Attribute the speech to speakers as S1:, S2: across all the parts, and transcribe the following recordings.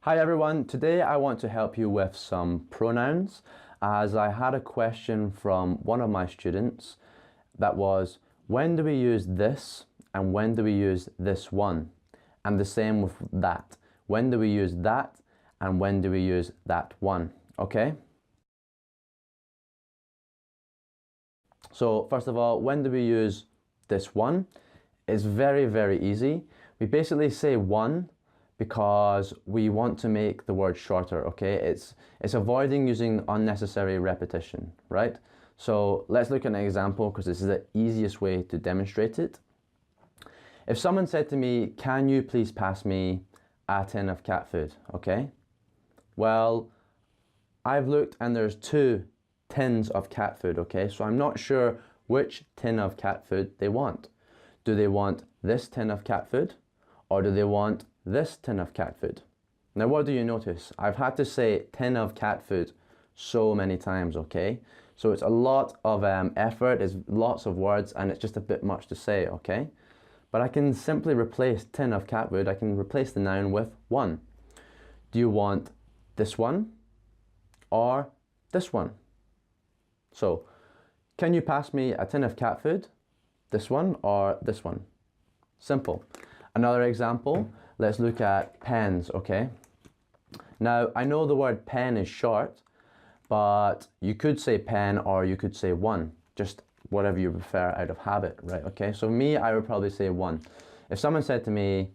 S1: Hi everyone, today I want to help you with some pronouns as I had a question from one of my students that was, when do we use this and when do we use this one? And the same with that. When do we use that and when do we use that one? Okay? So first of all, when do we use this one? It's very easy. We basically say one because we want to make the word shorter, okay? It's avoiding using unnecessary repetition, right? So let's look at an example because this is the easiest way to demonstrate it. If someone said to me, can you please pass me a tin of cat food, okay? Well, I've looked and there's 2 tins of cat food, okay? So I'm not sure which tin of cat food they want. Do they want this tin of cat food or do they want this tin of cat food? Now what do you notice? I've had to say tin of cat food so many times, okay? So it's a lot of effort, it's lots of words and it's just a bit much to say, okay? But I can simply replace tin of cat food, I can replace the noun with one. Do you want this one or this one? So, can you pass me a tin of cat food? This one or this one? Simple. Another example, let's look at pens, okay? Now, I know the word pen is short, but you could say pen or you could say one, just whatever you prefer out of habit, right? Okay, so me, I would probably say one. If someone said to me,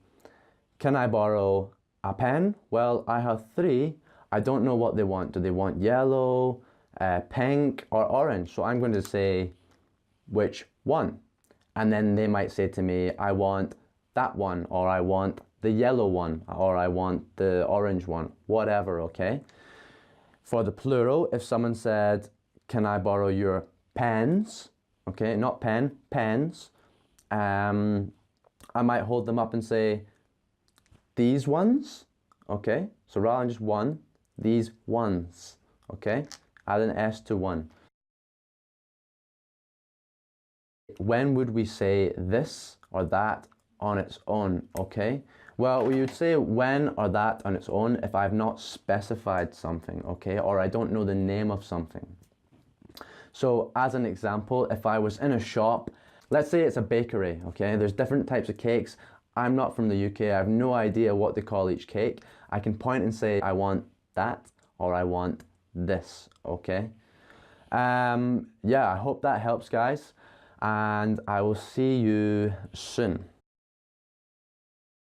S1: can I borrow a pen? Well, I have 3. I don't know what they want. Do they want yellow, pink or orange? So I'm going to say which one? And then they might say to me, I want that one, or I want the yellow one, or I want the orange one, whatever, okay? For the plural, if someone said, can I borrow your pens? Okay, not pen, pens. I might hold them up and say, these ones, okay? So rather than just one, these ones, okay? Add an S to one. When would we say this or that on its own, okay? Well, we would say when or that on its own if I've not specified something, okay? Or I don't know the name of something. So as an example, if I was in a shop, let's say it's a bakery, okay? There's different types of cakes. I'm not from the UK, I have no idea what they call each cake. I can point and say, I want that or I want this, okay? Yeah, I hope that helps, guys. And I will see you soon.